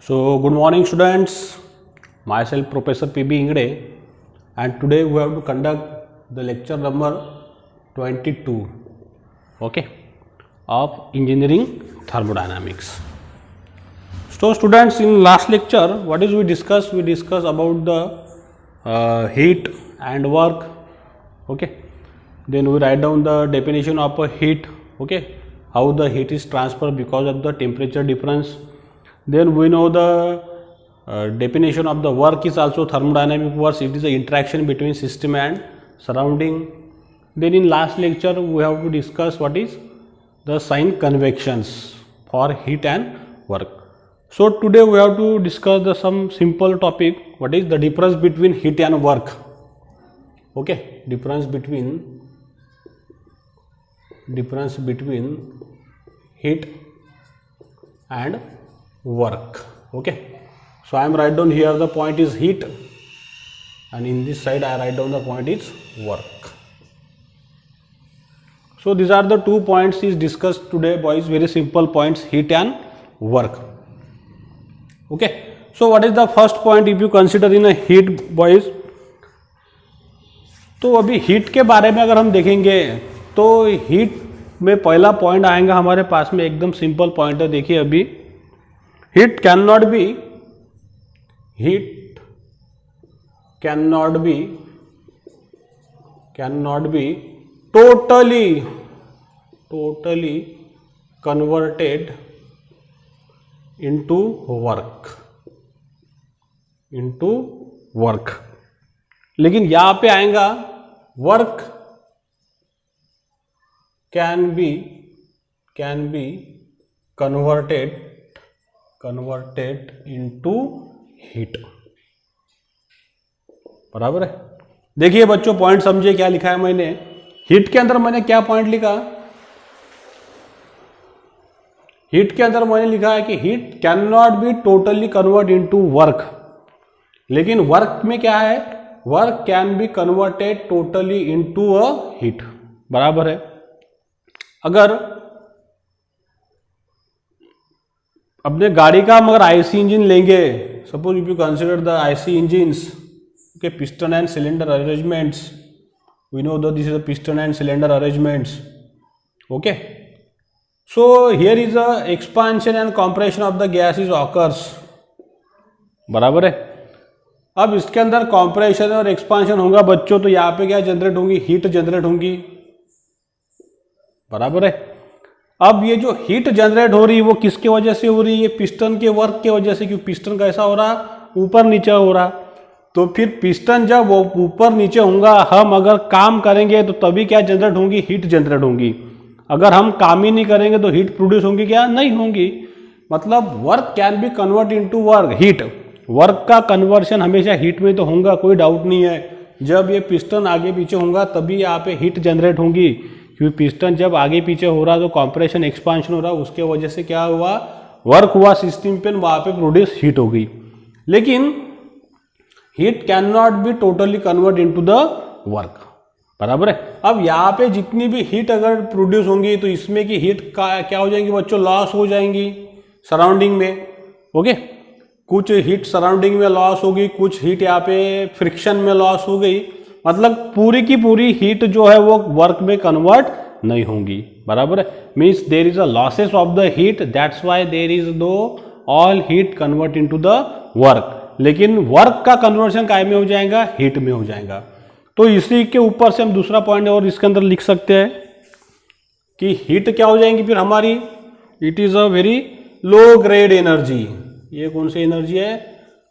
So, good morning students, myself Professor P.B. Ingde, and today we have to conduct the lecture number 22, okay, of engineering thermodynamics. So students, in last lecture, what is we discussed? We discussed about the heat and work, okay. Then we write down the definition of a heat, okay, how the heat is transferred because of the temperature difference. Then we know the definition of the work is also thermodynamic work. It is the interaction between system and surrounding. Then in last lecture we have to discuss what is the sign convections for heat and work. So today we have to discuss some simple topic. What is the difference between heat and work? Okay, difference between heat and work. Okay, so I am write down here the point is heat, and in this side I write down the point is work. So these are the 2 points is discussed today, boys. Very simple points, heat and work. Okay, so what is the first point if you consider in a heat, boys? तो अभी heat के बारे में अगर हम देखेंगे तो heat में पहला पॉइंट आएगा हमारे पास में, एकदम सिंपल पॉइंट है. देखिए अभी heat cannot be totally converted into work. लेकिन यहाँ पे आएगा work can be converted into heat. बराबर है. देखिए बच्चों, पॉइंट समझिए क्या लिखा है मैंने. हीट के अंदर मैंने क्या पॉइंट लिखा? हीट के अंदर मैंने लिखा है कि heat can not be totally convert into work. लेकिन वर्क में क्या है? Work can be converted totally into a heat. बराबर है. अगर अपने गाड़ी का मगर आईसी इंजन लेंगे, suppose if you consider the IC engines, okay, piston and cylinder arrangements, we know that this is a piston and cylinder arrangements. Okay, so here is a expansion and compression of the gas is occurs. बराबर है. अब इसके अंदर compression और expansion होगा बच्चों, तो यहाँ पे क्या जनरेट होंगी? हीट जनरेट होंगी. बराबर है. अब ये जो हीट जनरेट हो रही है वो किसके वजह से हो रही है? पिस्टन के वर्क के वजह से. क्योंकि पिस्टन कैसा हो रहा? ऊपर नीचे हो रहा. तो फिर पिस्टन जब वो ऊपर नीचे होगा, हम अगर काम करेंगे तो तभी क्या जनरेट होंगी? हीट जनरेट होंगी. अगर हम काम ही नहीं करेंगे तो हीट प्रोड्यूस होंगी क्या? नहीं होंगी. मतलब work can B convert into work, heat. Work का कन्वर्शन हमेशा हीट में तो होगा, कोई डाउट नहीं है. जब ये पिस्टन आगे पीछे होगा तभी यहाँ पे हीट जनरेट होंगी. क्योंकि पिस्टन जब आगे पीछे हो रहा तो कंप्रेशन एक्सपांशन हो रहा, उसके वजह से क्या हुआ? वर्क हुआ सिस्टम पे, वहां पे प्रोड्यूस हीट हो गई. लेकिन heat can not be totally convert into the work. बराबर है. अब यहाँ पे जितनी भी हीट अगर प्रोड्यूस होंगी तो इसमें की हीट का क्या हो जाएंगी बच्चों? लॉस हो जाएंगी सराउंडिंग में. ओके, कुछ हीट सराउंडिंग में लॉस होगी, कुछ हीट यहाँ पे फ्रिक्शन में लॉस हो गई. मतलब पूरी की पूरी हीट जो है वो वर्क में कन्वर्ट नहीं होंगी. बराबर है. Means there is a losses of the heat, that's why there is know all heat convert into the work. लेकिन वर्क का कन्वर्शन काय में हो जाएगा? हीट में हो जाएगा. तो इसी के ऊपर से हम दूसरा पॉइंट और इसके अंदर लिख सकते हैं कि हीट क्या हो जाएंगी फिर हमारी? It is a very low grade energy. ये कौन सी एनर्जी है?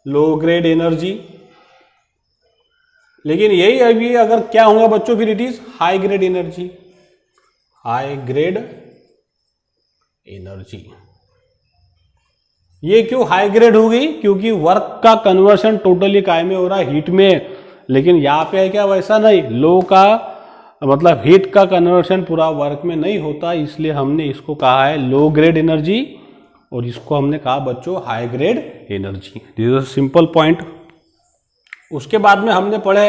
Low grade energy. लेकिन यही अभी अगर क्या होगा बच्चों? फिर it is high grade energy. High grade energy. ये क्यों हाई ग्रेड हो गई? क्योंकि वर्क का कन्वर्शन टोटली काय में हो रहा है? हीट में. लेकिन यहाँ पे है क्या? वैसा नहीं. लो का मतलब हीट का कन्वर्शन पूरा वर्क में नहीं होता, इसलिए हमने इसको कहा है लो ग्रेड एनर्जी, और इसको हमने कहा बच्चों high grade energy. This is a simple point. उसके बाद में हमने पढ़े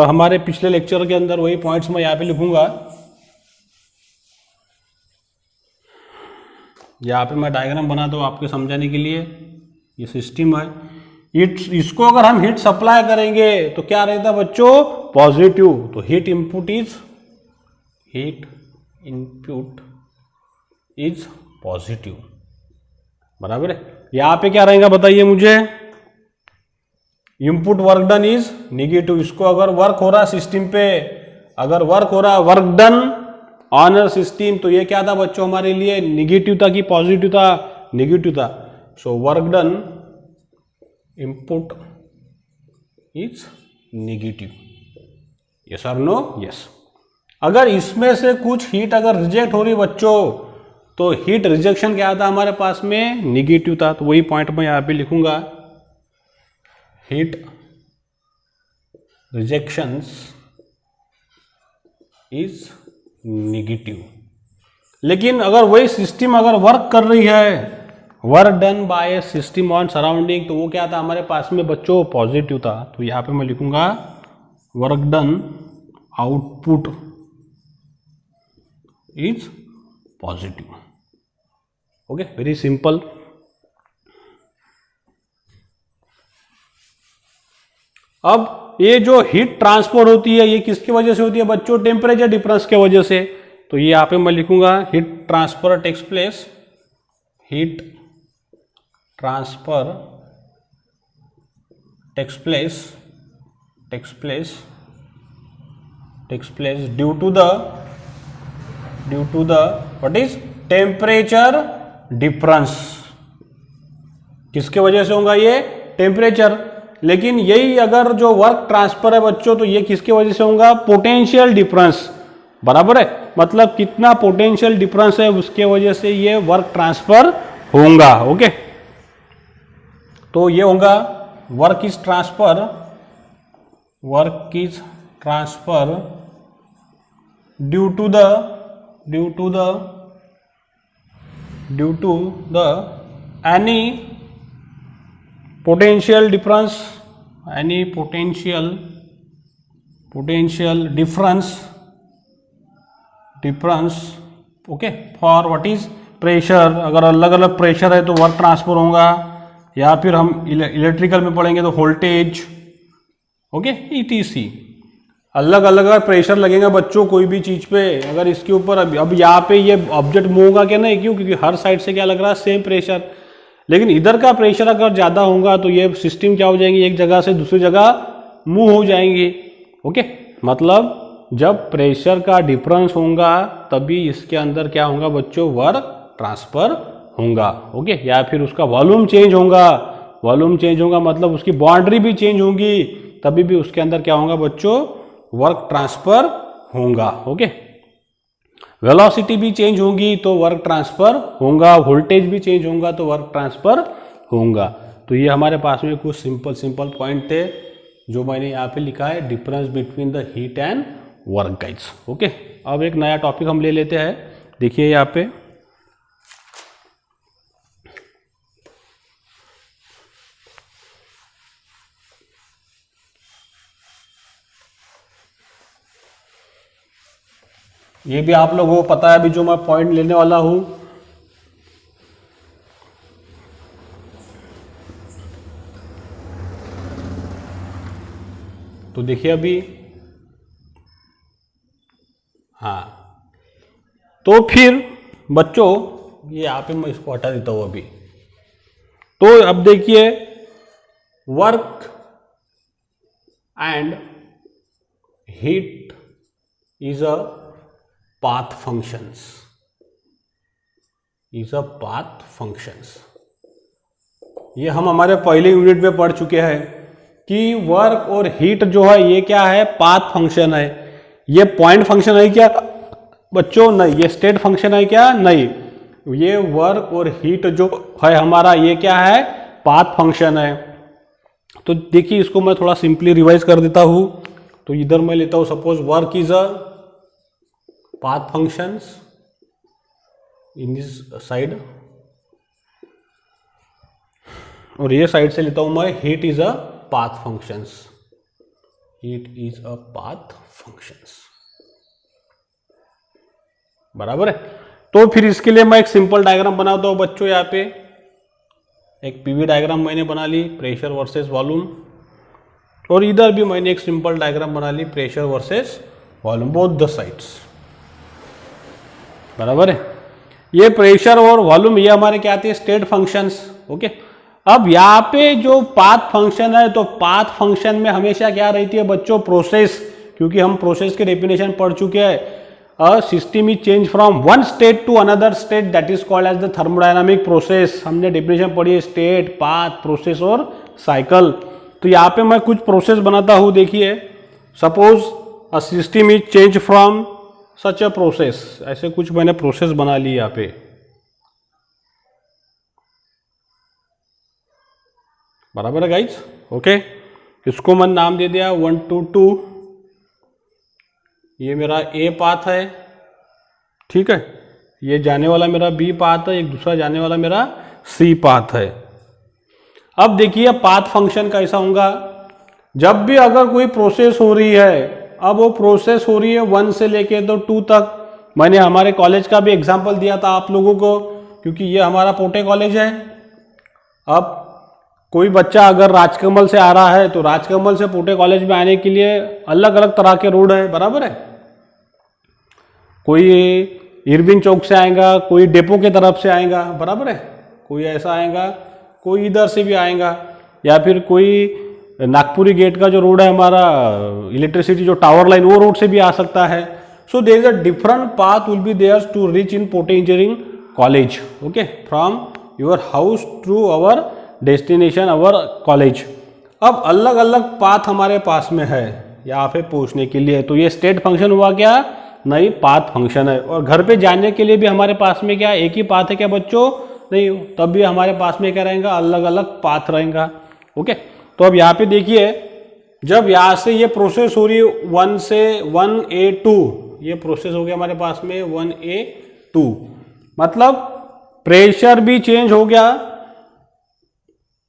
हमारे पिछले लेक्चर के अंदर, वही पॉइंट्स मैं यहाँ पे लिखूंगा. यहाँ पे मैं डायग्राम बनाता हूँ आपके समझाने के लिए. ये सिस्टम है, इसको अगर हम हीट सप्लाई करेंगे तो क्या रहता है बच्चों, पॉजिटिव। तो हीट इनपुट इज पॉजिटिव, बराबर है। यहां पे क्या रहेगा बताइए मुझे, input work done is negative. इसको अगर वर्क हो रहा सिस्टम पे, अगर वर्क हो रहा work done on a system, तो ये क्या था बच्चों हमारे लिए, निगेटिव था कि पॉजिटिव था, निगेटिव था। So work done input is negative, yes और नो, यस। अगर इसमें से कुछ हीट अगर रिजेक्ट हो रही बच्चों, तो हीट रिजेक्शन क्या था हमारे पास में, निगेटिव था। तो वही पॉइंट मैं यहां पे लिखूंगा, हीट रिजेक्शंस इज निगेटिव। लेकिन अगर वही सिस्टम अगर वर्क कर रही है, work done by A system on surrounding, तो वो क्या था हमारे पास में बच्चों, पॉजिटिव था। तो यहां पे मैं लिखूंगा work done output is positive. Okay, very simple. अब ये जो हीट ट्रांसफर होती है, ये किसकी वजह से होती है बच्चों, टेम्परेचर डिफरेंस की वजह से। तो ये यहां पे मैं लिखूंगा heat transfer takes place, heat transfer takes place due to the what is temperature difference. किसके वजह से होगा ये, टेम्परेचर। लेकिन यही अगर जो वर्क ट्रांसफर है बच्चों, तो ये किसके वजह से होगा, पोटेंशियल डिफरेंस, बराबर है। मतलब कितना पोटेंशियल डिफरेंस है उसके वजह से ये वर्क ट्रांसफर होगा। ओके, तो ये होगा work is transfer due to the any potential difference, any potential difference, okay, for what is pressure. अगर अलग अलग प्रेशर है तो वर्क ट्रांसफर होगा, या फिर हम इलेक्ट्रिकल में पढ़ेंगे तो वोल्टेज, ओके, ETC। अलग अलग प्रेशर लगेगा बच्चों कोई भी चीज पे, अगर इसके ऊपर अब यहाँ पे ये ऑब्जेक्ट मूव होगा क्या, नहीं, क्यों, क्योंकि हर साइड से क्या लग रहा है, सेम प्रेशर। लेकिन इधर का प्रेशर अगर ज़्यादा होगा तो ये सिस्टम क्या हो जाएंगी, एक जगह से दूसरी जगह मूव हो जाएंगी। ओके, मतलब जब प्रेशर का डिफरेंस होगा तभी इसके अंदर क्या होगा बच्चों, वर्क ट्रांसफर होगा। ओके, या फिर उसका वॉल्यूम चेंज होगा, मतलब उसकी बाउंड्री भी चेंज होगी, तभी भी उसके अंदर क्या होगा बच्चों, वर्क ट्रांसफर होगा। ओके, वेलोसिटी भी चेंज होगी तो वर्क ट्रांसफर होगा, वोल्टेज भी चेंज होगा तो वर्क ट्रांसफर होगा। तो ये हमारे पास में कुछ सिंपल पॉइंट थे जो मैंने यहाँ पे लिखा है, difference between the heat and work guides. Okay, अब एक नया टॉपिक हम ले लेते हैं। देखिए यहाँ पे ये भी आप लोगों को पता है अभी जो मैं पॉइंट लेने वाला हूं। तो देखिए अभी, हाँ, तो फिर बच्चों ये यहाँ पे मैं इसको हटा देता हूं अभी। तो अब देखिए, work and heat is a path functions, ये हम हमारे पहले यूनिट में पढ़ चुके हैं कि वर्क और हीट जो है ये क्या है, पाथ फंक्शन है। ये पॉइंट फंक्शन है क्या बच्चों, नहीं। ये स्टेट फंक्शन है क्या, नहीं। ये वर्क और हीट जो है हमारा ये क्या है, पाथ फंक्शन है। तो देखिए इसको मैं थोड़ा सिंपली रिवाइज कर देता हूं। तो इधर मैं लेता हूं, suppose work is a path functions in this side, और ये साइड से लेता हूं मैं heat is a path functions, बराबर है। तो फिर इसके लिए मैं एक सिंपल डायग्राम बनाता हूं बच्चों। यहाँ पे एक पीवी डायग्राम मैंने बना ली, प्रेशर वर्सेस वॉल्यूम, और इधर भी मैंने एक सिंपल डायग्राम बना ली, pressure versus volume, both the sides. बराबर है। ये प्रेशर और वॉल्यूम ये हमारे क्या आते हैं, स्टेट फंक्शंस। ओके, अब यहाँ पे जो पाथ फंक्शन है, तो पाथ फंक्शन में हमेशा क्या रहती है बच्चों, प्रोसेस, क्योंकि हम प्रोसेस की डेफिनेशन पढ़ चुके हैं। A system is change from one state to another state, that is called as the thermodynamic process. हमने डेफिनेशन पढ़ी है, स्टेट, पाथ, प्रोसेस और साइकिल। तो यहाँ पे मैं कुछ प्रोसेस बनाता हूँ, देखिए, suppose a system is change from such a process, ऐसे कुछ मैंने प्रोसेस बना ली यहाँ पे। बराबर है गाइज। ओके, इसको मैंने नाम दे दिया 1 2 2, ये मेरा ए पाथ है, ठीक है, ये जाने वाला मेरा बी पाथ है, एक दूसरा जाने वाला मेरा सी पाथ है। अब देखिए पाथ फंक्शन कैसा होगा, जब भी अगर कोई प्रोसेस हो रही है, अब वो प्रोसेस हो रही है 1 से लेके तो 2 तक। मैंने हमारे कॉलेज का भी एग्जांपल दिया था आप लोगों को, क्योंकि ये हमारा पोटे कॉलेज है। अब कोई बच्चा अगर राजकमल से आ रहा है, तो राजकमल से पोटे कॉलेज में आने के लिए अलग अलग तरह के रोड है, बराबर है। कोई इरविन चौक से आएगा, कोई डेपो के तरफ से आएगा, बराबर है, कोई ऐसा आएगा, कोई इधर से भी आएगा, या फिर कोई नागपुरी गेट का जो रोड है हमारा, इलेक्ट्रिसिटी जो टावर लाइन, वो रोड से भी आ सकता है। So there is a different path will be there to reach in Pote engineering college, okay, from your house to our destination, our college. अब अलग अलग पाथ हमारे पास में है यहाँ पे पहुँचने के लिए, तो ये स्टेट फंक्शन हुआ क्या, नहीं, पाथ फंक्शन है। और घर पे जाने के लिए भी हमारे पास में क्या एक ही पाथ है क्या बच्चों, नहीं, तब भी हमारे पास में क्या रहेगा, अलग अलग पाथ रहेगा। ओके, तो अब यहाँ पे देखिए, जब यहाँ से ये प्रोसेस हो रही है 1 से 1A2, ये प्रोसेस हो गया हमारे पास में 1A2, मतलब प्रेशर भी चेंज हो गया,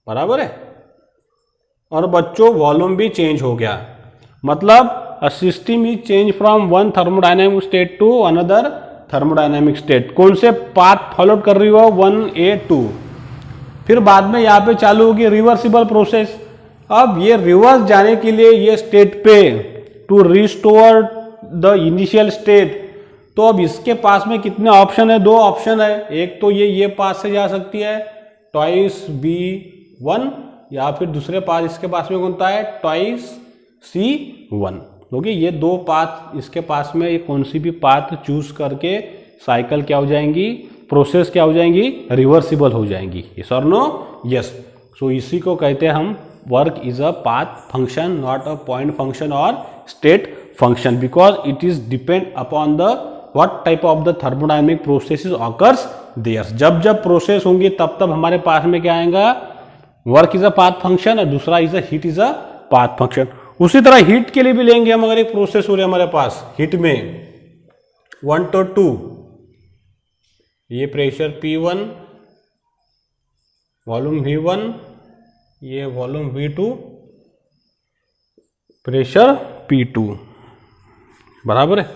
बराबर है, और बच्चों वॉल्यूम भी चेंज हो गया। मतलब a system is change from one thermodynamic state to another thermodynamic state. कौन से पाथ फॉलो कर रही हो, 1A2। फिर बाद में यहाँ पे चालू होगी रिवर्सिबल प्रोसेस। अब ये रिवर्स जाने के लिए ये स्टेट पे to restore the initial state, तो अब इसके पास में कितने ऑप्शन है, 2 ऑप्शन है। एक तो ये पास से जा सकती है, ट्वाइस B1, या फिर दूसरे पास इसके पास में कौन सा है, ट्वाइस C1। क्योंकि ये 2 पाथ इसके पास में, ये कौन सी भी पाथ चूज करके साइकिल क्या हो जाएंगी, प्रोसेस क्या हो जाएंगी, रिवर्सिबल हो जाएंगी। यस और नो, यस। सो इसी को कहते हैं हम work is a path function, not a point function और state function, because it is depend upon the what type of the thermodynamic process occurs there. जब जब प्रोसेस होंगी तब तब हमारे पास में क्या आएगा, work is a path function, और दूसरा is a heat is a path function. उसी तरह हीट के लिए भी लेंगे हम, अगर एक प्रोसेस हो रही है हमारे पास हीट में 1 to 2, ये प्रेशर P1, वॉल्यूम V1, ये वॉल्यूम V2, प्रेशर P2, बराबर है।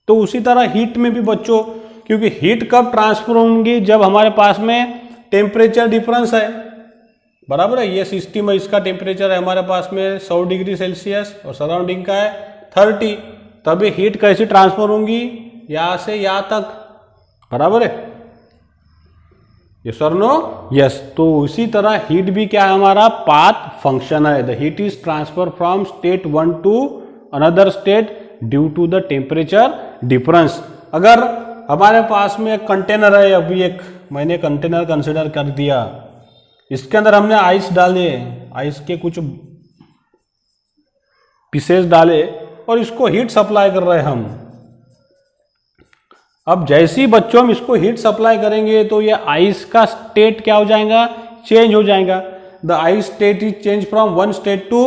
तो उसी तरह हीट में भी बच्चों, क्योंकि हीट कब ट्रांसफर होंगी, जब हमारे पास में टेम्परेचर डिफरेंस है, बराबर है। ये सिस्टम है, इसका टेम्परेचर है हमारे पास में 100 डिग्री सेल्सियस और सराउंडिंग का है 30, तभी हीट कैसे ट्रांसफर होंगी, यहाँ से यहाँ तक, बराबर है। यस और नो, यस। तो इसी तरह हीट भी क्या है, हमारा पाथ फंक्शन है। The heat is transfer from state 1 to another state due to the temperature difference. अगर हमारे पास में एक कंटेनर है, अभी एक मैंने कंटेनर कंसिडर कर दिया, इसके अंदर हमने आइस डाले, आइस के कुछ पीसेस डाले और इसको हीट सप्लाई कर रहे हैं हम। अब जैसे ही बच्चों हम इसको हीट सप्लाई करेंगे तो ये आइस का स्टेट क्या हो जाएगा, चेंज हो जाएगा। The ice state is change from one state to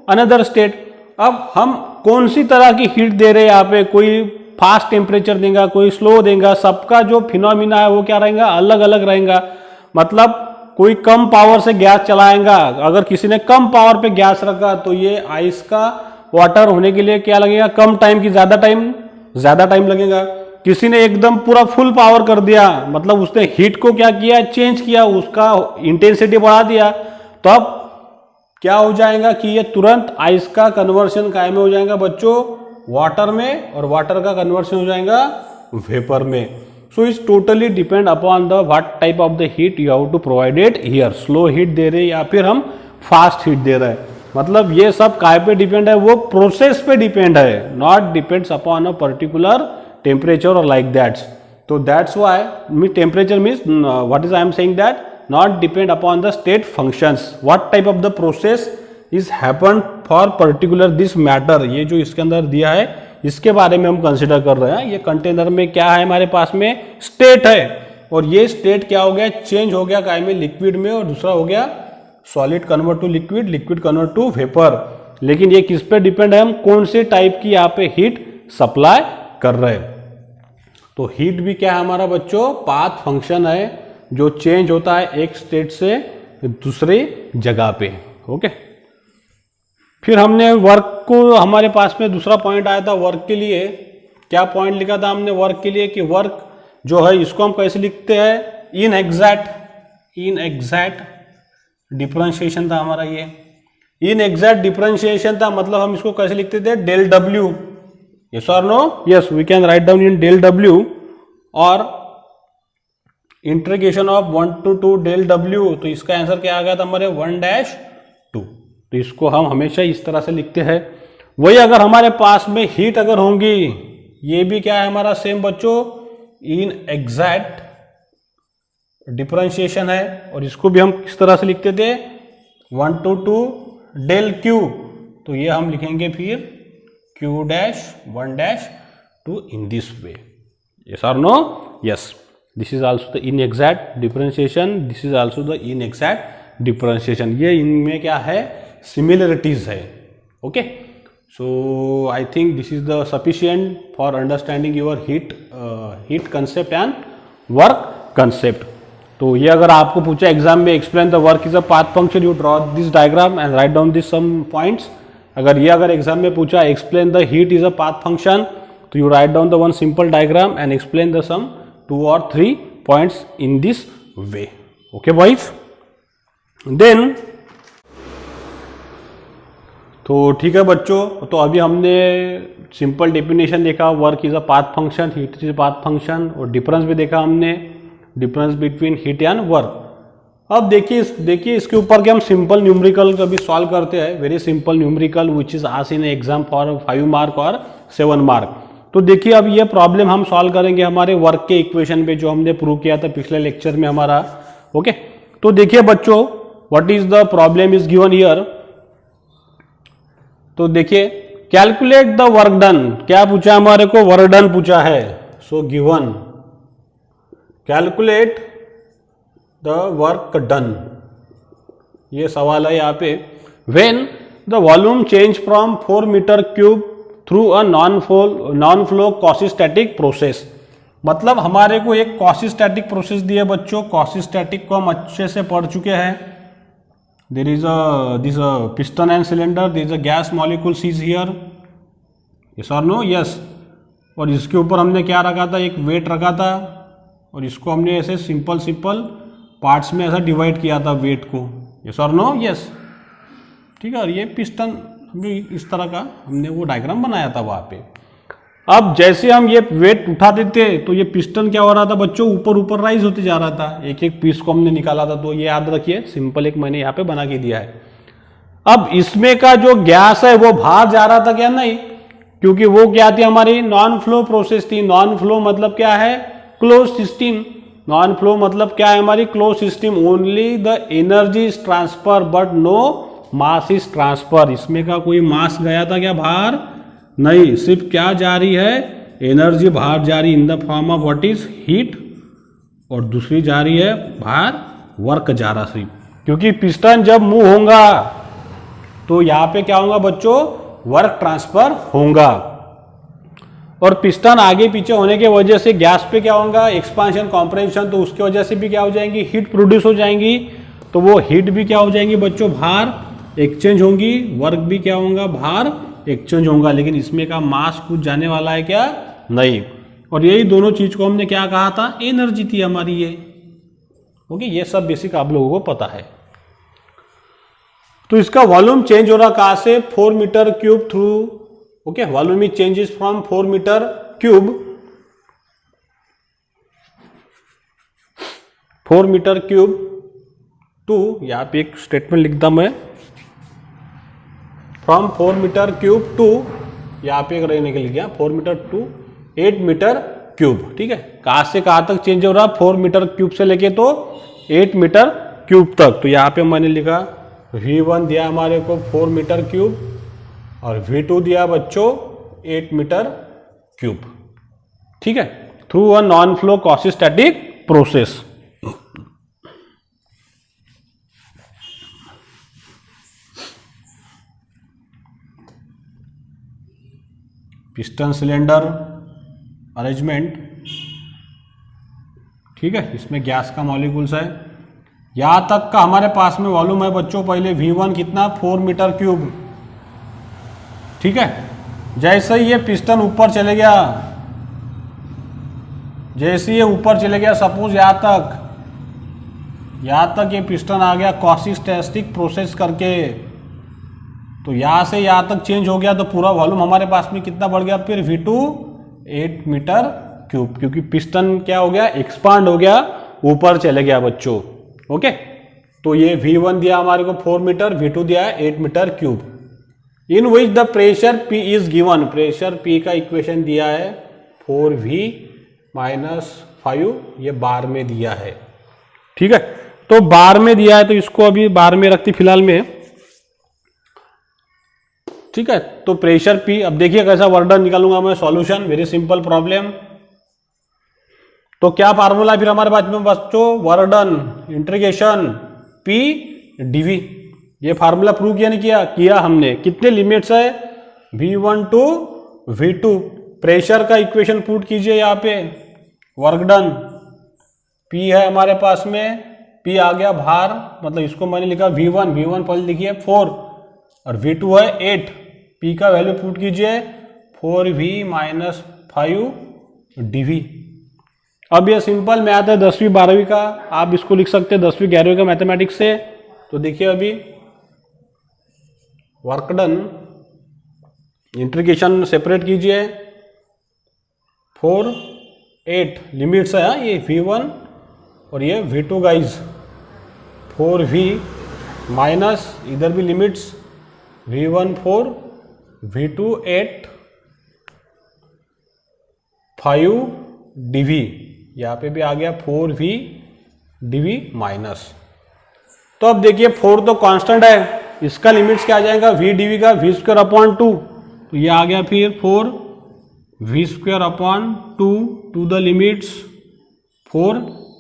another state. अब हम कौन सी तरह की हीट दे रहे हैं यहाँ पे, कोई फास्ट टेम्परेचर देगा, कोई स्लो देगा, सबका जो फिनोमिना है वो क्या रहेगा, अलग अलग रहेगा। मतलब कोई कम पावर से गैस चलाएगा, अगर किसी ने कम पावर पे गैस रखा तो ये आइस का वाटर होने के लिए क्या लगेगा, कम टाइम की ज्यादा टाइम लगेगा। किसी ने एकदम पूरा फुल पावर कर दिया, मतलब उसने हीट को क्या किया, चेंज किया, उसका इंटेंसिटी बढ़ा दिया, तो अब क्या हो जाएगा कि ये तुरंत आइस का कन्वर्शन काय में हो जाएगा बच्चों, वाटर में, और वाटर का कन्वर्शन हो जाएगा वेपर में। So it's totally depend upon the what type of the heat you have to provide it here, slow heat दे रहे हैं या फिर हम फास्ट हीट दे रहे हैं, मतलब ये सब काय पे डिपेंड है, वो प्रोसेस पे डिपेंड है, not depends upon a particular temperature और लाइक दैट। तो that's why me temperature means what is I am saying that not depend upon the state functions, what type of the process is happened for particular this matter। ये जो इसके अंदर दिया है इसके बारे में हम कंसिडर कर रहे हैं। ये कंटेनर में क्या है, हमारे पास में स्टेट है, और ये स्टेट क्या हो गया, चेंज हो गया काय में, लिक्विड में, और दूसरा हो गया solid convert to liquid, liquid convert to vapour. लेकिन ये किस पे डिपेंड है, हम कौन से टाइप की यहाँ पे हीट सप्लाई कर रहे हैं। तो हीट भी क्या है हमारा बच्चों, पाथ फंक्शन है जो चेंज होता है एक स्टेट से दूसरे जगह पे। ओके, फिर हमने वर्क को, हमारे पास में दूसरा पॉइंट आया था वर्क के लिए। क्या पॉइंट लिखा था हमने वर्क के लिए, कि वर्क जो है इसको हम कैसे लिखते हैं, इन एग्जैक्ट डिफरेंशिएशन था हमारा, ये इन एग्जैक्ट डिफरेंशिएशन था, मतलब हम इसको कैसे लिखते थे, डेल डब्ल्यू। यस और no, yes we can write down in del W, और integration of 1 to 2 del W, तो इसका आंसर क्या आ गया था हमारे 1-2। तो इसको हम हमेशा इस तरह से लिखते हैं। वही अगर हमारे पास में हीट अगर होंगी, ये भी क्या है हमारा सेम बच्चों, इन एग्जैक्ट डिफरेंशिएशन है, और इसको भी हम किस तरह से लिखते थे, 1 to 2 डेल क्यू। तो ये हम लिखेंगे फिर Q-1-2 in this way. Yes और no, yes, this is also the inexact differentiation, this is also the inexact differentiation. ये इनमें क्या है, सिमिलरिटीज है। Okay, so I think this is the sufficient for understanding your heat concept and work concept. तो ये अगर आपको पूछा एग्जाम में, explain the work is a path function, you draw this diagram and write down this some points. अगर exam में पूछा explain the heat is a path function, तो you write down the one simple diagram and explain the some 2 or 3 points in this way. Okay boys, then तो ठीक है बच्चों, तो अभी हमने सिंपल डेफिनेशन देखा, work is a path function, heat is a path function, और difference भी देखा हमने, difference between heat and work. अब देखिए इसके ऊपर के हम सिंपल न्यूमेरिकल कभी सॉल्व करते हैं, very simple numerical which is asked in exam for 5 mark और 7 मार्क। तो देखिए अब ये प्रॉब्लम हम सॉल्व करेंगे हमारे वर्क के इक्वेशन पे, जो हमने प्रूव किया था पिछले लेक्चर में हमारा। ओके, तो देखिए बच्चों, what is the problem is given here. तो देखिए, कैलकुलेट द वर्क डन, क्या पूछा हमारे को, वर्क डन पूछा है। So given calculate the work done, ये सवाल है यहाँ पे। When the volume change from 4 metre cube through a non flow quasistatic process, मतलब हमारे को एक कॉसिस्टैटिक प्रोसेस दी है बच्चों। कॉसिस्टैटिक को हम अच्छे से पढ़ चुके हैं। There is this piston and cylinder, there is a gas molecules is here, yes और नो, यस। और इसके ऊपर हमने क्या रखा था, एक वेट रखा था, और इसको हमने ऐसे सिंपल पार्ट्स में ऐसा डिवाइड किया था वेट को, यस और नो, यस। ठीक है, और ये पिस्टन इस तरह का हमने वो डायग्राम बनाया था वहां पे। अब जैसे हम ये वेट उठाते थे, तो ये पिस्टन क्या हो रहा था बच्चों, ऊपर राइज होते जा रहा था, एक एक पीस को हमने निकाला था। तो ये याद रखिए, सिंपल एक मैंने यहाँ पे बना के दिया है। अब इसमें का जो गैस है वो बाहर जा रहा था क्या, नहीं, क्योंकि वो क्या थी, हमारी नॉन फ्लो प्रोसेस थी। नॉन फ्लो मतलब क्या है, क्लोज सिस्टम। नॉन फ्लो मतलब क्या है, हमारी close system. Only the energy is transfer but no mass is transfer. इसमें का कोई मास गया था क्या बाहर, नहीं, सिर्फ क्या जा रही है, एनर्जी बाहर जा रही in the form of what is heat, और दूसरी जा रही है बाहर वर्क जा रहा सिर्फ। क्योंकि पिस्टन जब मूव होगा तो यहाँ पे क्या होगा बच्चों, वर्क ट्रांसफर होगा, और पिस्टन आगे पीछे होने की वजह से गैस पे क्या होगा, एक्सपांशन कॉम्प्रेंशन, तो उसकी वजह से भी क्या हो जाएंगी, हीट प्रोड्यूस हो जाएंगी। तो वो हीट भी क्या हो जाएंगी बच्चों, बाहर एक्सचेंज होंगी, वर्क भी क्या होगा, बाहर एक्सचेंज होगा। लेकिन इसमें का मास कुछ जाने वाला है क्या, नहीं। और यही दोनों चीज को हमने क्या कहा था, एनर्जी थी हमारी ये। ओके, ये सब बेसिक आप लोगों को पता है। तो इसका वॉल्यूम चेंज हो रहा कहां से, 4 metre cube through, okay, volume is changes from 4 metre cube, 4 metre cube to, यहां पे एक स्टेटमेंट लिखता मैं, फ्रॉम 4 मीटर क्यूब टू, यहां पे एक रहने के लिए 4 मीटर टू 8 मीटर क्यूब। ठीक है, कहां से कहां तक चेंज हो रहा, 4 मीटर क्यूब से लेके तो 8 मीटर क्यूब तक। तो यहां पे मैंने लिखा V1 दिया हमारे को 4 मीटर क्यूब और V2 दिया बच्चों 8 मीटर क्यूब। ठीक है, through a non flow quasistatic process. Piston cylinder arrangement, ठीक है, इसमें गैस का मॉलिक्यूल्स है। यहां तक का हमारे पास में वॉल्यूम है बच्चों, पहले V1 कितना, 4 मीटर क्यूब। ठीक है, जैसे ही ये पिस्टन ऊपर चले गया, जैसे ये ऊपर चले गया, सपोज यहां तक ये पिस्टन आ गया क्वासिस्टैटिक प्रोसेस करके, तो यहां से यहां तक चेंज हो गया, तो पूरा वॉल्यूम हमारे पास में कितना बढ़ गया, फिर V2 8 मीटर क्यूब, क्योंकि पिस्टन क्या हो गया, एक्सपांड हो गया, ऊपर चले गया बच्चों। ओके, तो ये V1 दिया हमारे को 4 मीटर, V2 दिया है 8 metre cube, in which the pressure P is given, pressure P का इक्वेशन दिया है 4V - 5, ये बार में दिया है। ठीक है, तो बार में दिया है, तो इसको अभी बार में रखती फिलहाल में। ठीक है, तो प्रेशर P, अब देखिए कैसा वर्क डन निकालूंगा मैं, सॉल्यूशन, वेरी सिंपल प्रॉब्लम। तो क्या फार्मूला फिर हमारे पास में बच्चों, work done integration P dV, ये फार्मूला प्रूव किया नहीं किया हमने। कितने लिमिट्स है, V1 टू V2, प्रेशर का इक्वेशन पुट कीजिए यहाँ पे, वर्क डन P है हमारे पास में, P आ गया भार, मतलब इसको मैंने लिखा V1 पहले लिखिए 4 और V2 है 8, P का वैल्यू पुट कीजिए 4V - 5 dV। अब ये सिंपल मैथ है 10वीं 12वीं का, आप इसको लिख सकते हैं 10वीं 11वीं का मैथमेटिक्स से। तो देखिए अभी वर्क डन इंटीग्रेशन सेपरेट कीजिए, 4 8 लिमिट्स है ये V1 और ये V2 गाइज, 4V माइनस इधर भी लिमिट्स, V1 4 V2 8 5 dV, यहाँ पे भी आ गया 4V dV माइनस। तो अब देखिए 4 तो कांस्टेंट है, इसका लिमिट्स क्या आ जाएगा, V dV का V² / 2, तो ये आ गया फिर 4V² / 2 to the limits 4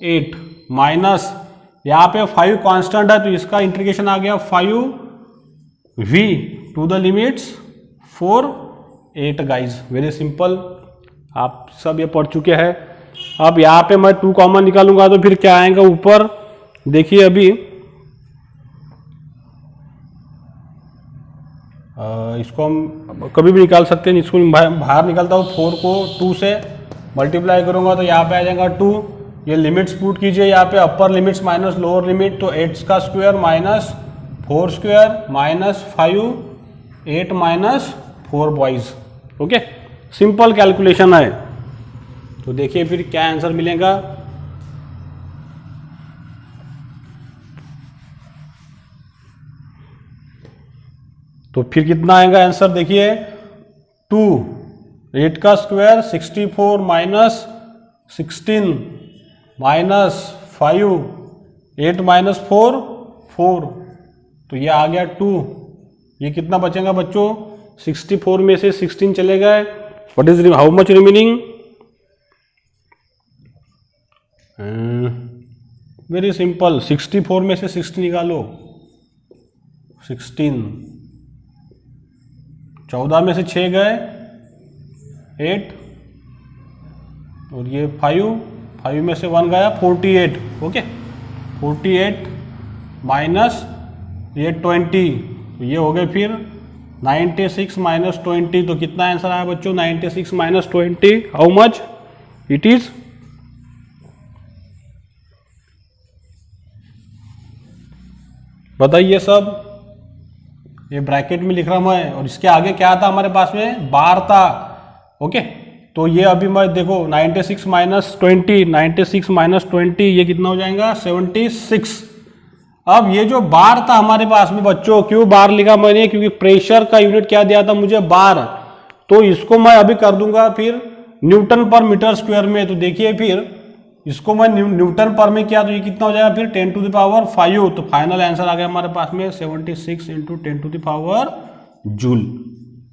8 minus, यहाँ पे 5 कांस्टेंट है, तो इसका इंटीग्रेशन आ गया 5V to the limits 4 8 guys, very simple, आप सब ये पढ़ चुके हैं। अब यहाँ पे मैं 2 कॉमन निकालूंगा तो फिर क्या आएगा ऊपर, देखिए अभी इसको हम कभी भी निकाल सकते हैं, इसको बाहर निकालता हूँ, 4 को 2 से मल्टीप्लाई करूंगा तो यहाँ पे आ जाएगा 2, ये लिमिट्स पुट कीजिए यहाँ पे, अपर लिमिट्स माइनस लोअर लिमिट, तो 8 का square minus 4 square minus 5 8 minus 4 boys. Okay, simple calculation है। तो देखिए फिर क्या आंसर मिलेगा, तो फिर कितना आएगा आंसर, देखिए 2 8 का स्क्वायर 64 माइनस 16 माइनस 5 8 माइनस 4 4, तो ये आ गया 2, ये कितना बचेगा बच्चों, 64 में से 16 चले गए, what is how much remaining, very simple, 64 में से 60 निकालो, 16, 14 में से 6 गए 8, और ये 5 में से 1 गया 48, ओके 48 माइनस ये 20, तो ये हो गए फिर 96 माइनस 20, तो कितना आंसर आया बच्चों, 96 minus 20 how much it is बताइए सब, ये ब्रैकेट में लिख रहा हूं मैं, और इसके आगे क्या था हमारे पास में, बार था। ओके, तो ये अभी मैं देखो 96 माइनस 20, 96 माइनस 20 ये कितना हो जाएगा 76। अब ये जो बार था हमारे पास में बच्चों, क्यों बार लिखा मैंने, क्योंकि प्रेशर का यूनिट क्या दिया था मुझे, बार। तो इसको मैं अभी कर दूंगा फिर न्यूटन पर मीटर स्क्वायर में। तो देखिए फिर इसको मैं न्यूटन पर में किया तो ये कितना हो जाएगा फिर 10 टू द पावर 5। तो फाइनल आंसर आ गया हमारे पास में 76 into 10 to the power joule.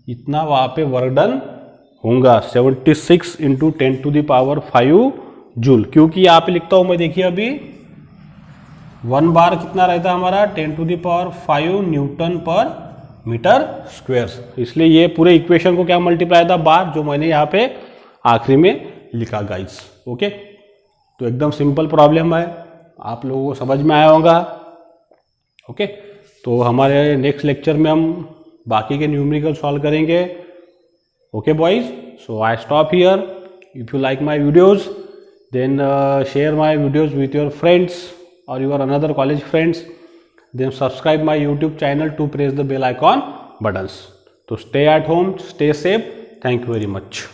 इतना वहां पे वर्क डन होगा, 76 into 10 to the power 5 joule. क्योंकि यहाँ पे लिखता हूं मैं, देखिए अभी 1 बार कितना रहता है हमारा 10 टू द पावर 5 न्यूटन पर मीटर स्क्वायर। इसलिए ये पूरे इक्वेशन को क्या मल्टीप्लाई था, बार, जो मैंने यहाँ पे आखिरी में लिखा गाइस। ओके, तो एकदम सिंपल प्रॉब्लम है, आप लोगों को समझ में आया होगा। ओके, तो हमारे नेक्स्ट लेक्चर में हम बाकी के न्यूमेरिकल सॉल्व करेंगे। Okay boys, so I stop here. If you like my videos then share my videos with your friends और your another college friends, then subscribe my YouTube channel to press the bell icon buttons. So stay at home, stay safe. Thank you very much.